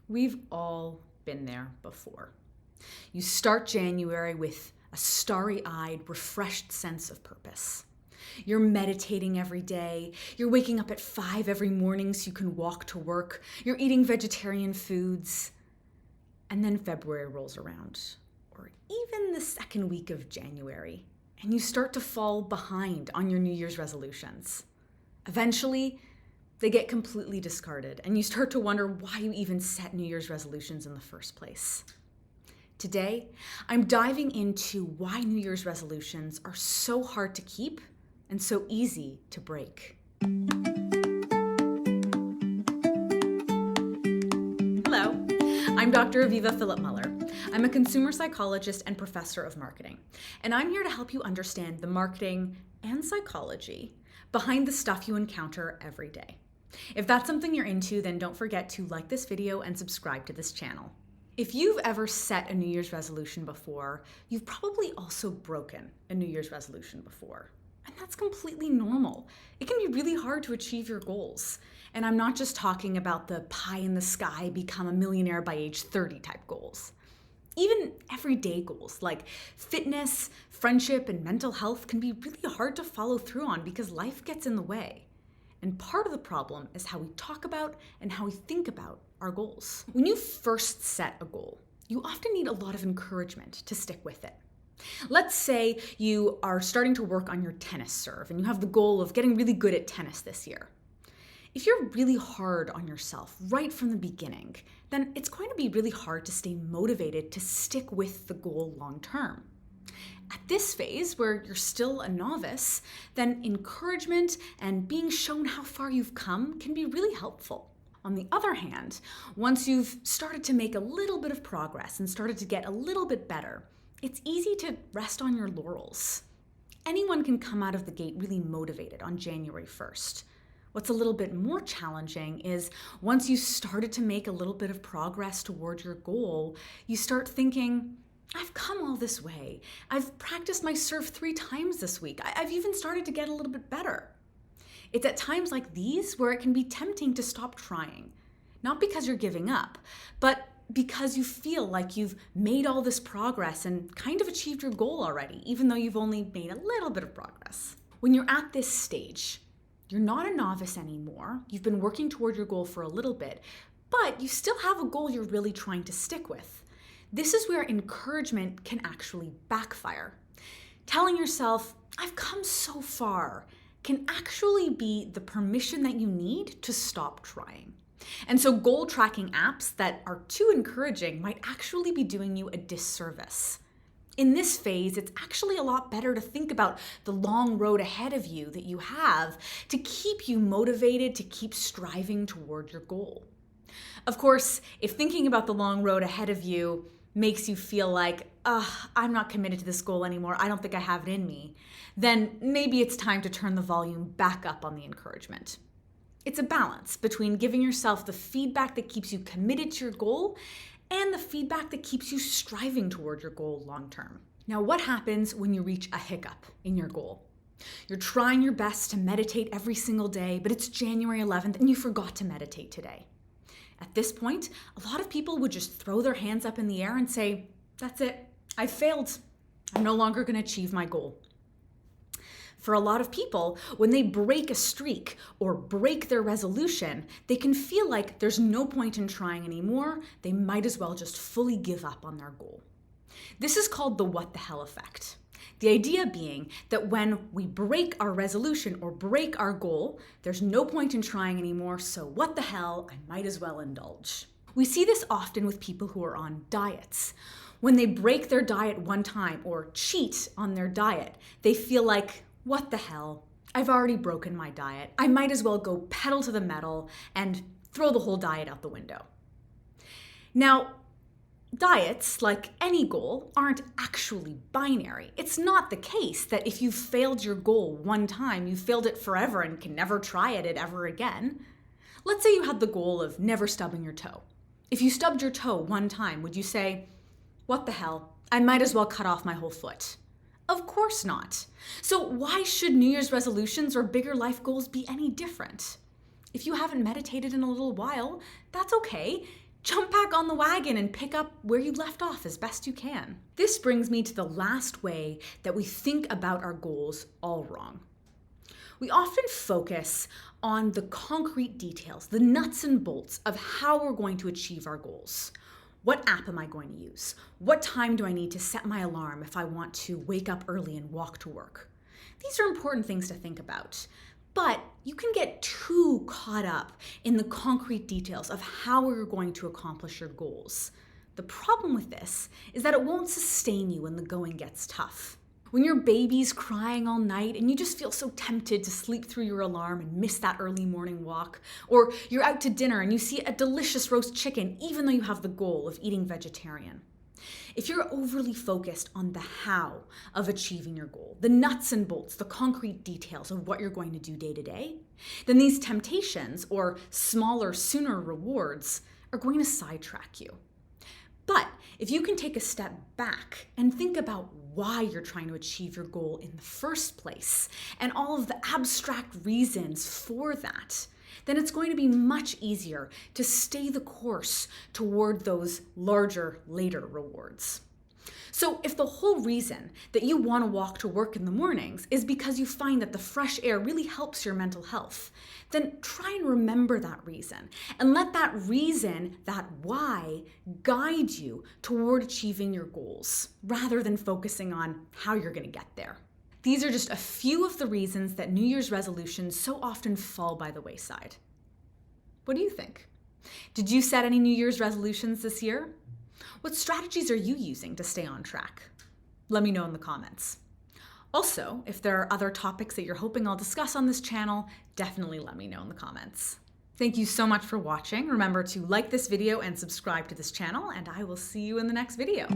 We've all been there before. You start January with a starry-eyed, refreshed sense of purpose. You're meditating every day. You're waking up at 5 every morning so you can walk to work. You're eating vegetarian foods. And then February rolls around, or even the second week of January, and you start to fall behind on your New Year's resolutions. Eventually, they get completely discarded, and you start to wonder why you even set New Year's resolutions in the first place. Today, I'm diving into why New Year's resolutions are so hard to keep and so easy to break. Hello, I'm Dr. Aviva Philipp-Muller. I'm a consumer psychologist and professor of marketing, and I'm here to help you understand the marketing and psychology behind the stuff you encounter every day. If that's something you're into, then don't forget to like this video and subscribe to this channel. If you've ever set a New Year's resolution before, you've probably also broken a New Year's resolution before. And that's completely normal. It can be really hard to achieve your goals. And I'm not just talking about the pie in the sky, become a millionaire by age 30 type goals. Even everyday goals like fitness, friendship, and mental health can be really hard to follow through on because life gets in the way. And part of the problem is how we talk about and how we think about our goals. When you first set a goal, you often need a lot of encouragement to stick with it. Let's say you are starting to work on your tennis serve and you have the goal of getting really good at tennis this year. If you're really hard on yourself right from the beginning, then it's going to be really hard to stay motivated to stick with the goal long term. At this phase, where you're still a novice, then encouragement and being shown how far you've come can be really helpful. On the other hand, once you've started to make a little bit of progress and started to get a little bit better, it's easy to rest on your laurels. Anyone can come out of the gate really motivated on January 1st. What's a little bit more challenging is once you started to make a little bit of progress toward your goal, you start thinking, I've come all this way. I've practiced my serve 3 times this week. I've even started to get a little bit better. It's at times like these where it can be tempting to stop trying. Not because you're giving up, but because you feel like you've made all this progress and kind of achieved your goal already, even though you've only made a little bit of progress. When you're at this stage, you're not a novice anymore. You've been working toward your goal for a little bit, but you still have a goal you're really trying to stick with. This is where encouragement can actually backfire. Telling yourself, I've come so far, can actually be the permission that you need to stop trying. And so goal tracking apps that are too encouraging might actually be doing you a disservice. In this phase, it's actually a lot better to think about the long road ahead of you that you have to keep you motivated to keep striving toward your goal. Of course, if thinking about the long road ahead of you makes you feel like, I'm not committed to this goal anymore, I don't think I have it in me, then maybe it's time to turn the volume back up on the encouragement. It's a balance between giving yourself the feedback that keeps you committed to your goal and the feedback that keeps you striving toward your goal long term. Now, what happens when you reach a hiccup in your goal? You're trying your best to meditate every single day, but it's January 11th and you forgot to meditate today. At this point, a lot of people would just throw their hands up in the air and say, that's it, I've failed. I'm no longer going to achieve my goal. For a lot of people, when they break a streak or break their resolution, they can feel like there's no point in trying anymore. They might as well just fully give up on their goal. This is called the what the hell effect. The idea being that when we break our resolution or break our goal, there's no point in trying anymore, so what the hell, I might as well indulge. We see this often with people who are on diets. When they break their diet one time or cheat on their diet, they feel like, what the hell, I've already broken my diet. I might as well go pedal to the metal and throw the whole diet out the window. Now, diets, like any goal, aren't actually binary. It's not the case that if you've failed your goal one time, you've failed it forever and can never try at it ever again. Let's say you had the goal of never stubbing your toe. If you stubbed your toe one time, would you say, what the hell, I might as well cut off my whole foot? Of course not. So why should New Year's resolutions or bigger life goals be any different? If you haven't meditated in a little while, that's okay. jump back on the wagon and pick up where you left off as best you can. This brings me to the last way that we think about our goals all wrong. We often focus on the concrete details, the nuts and bolts of how we're going to achieve our goals. What app am I going to use? What time do I need to set my alarm if I want to wake up early and walk to work? These are important things to think about. But you can get too caught up in the concrete details of how we're going to accomplish your goals. The problem with this is that it won't sustain you when the going gets tough. When your baby's crying all night and you just feel so tempted to sleep through your alarm and miss that early morning walk, or you're out to dinner and you see a delicious roast chicken even though you have the goal of eating vegetarian. If you're overly focused on the how of achieving your goal, the nuts and bolts, the concrete details of what you're going to do day to day, then these temptations or smaller, sooner rewards are going to sidetrack you. But if you can take a step back and think about why you're trying to achieve your goal in the first place and all of the abstract reasons for that, then it's going to be much easier to stay the course toward those larger, later rewards. So if the whole reason that you want to walk to work in the mornings is because you find that the fresh air really helps your mental health, then try and remember that reason and let that reason, that why, guide you toward achieving your goals rather than focusing on how you're going to get there. These are just a few of the reasons that New Year's resolutions so often fall by the wayside. What do you think? Did you set any New Year's resolutions this year? What strategies are you using to stay on track? Let me know in the comments. Also, if there are other topics that you're hoping I'll discuss on this channel, definitely let me know in the comments. Thank you so much for watching. Remember to like this video and subscribe to this channel, and I will see you in the next video.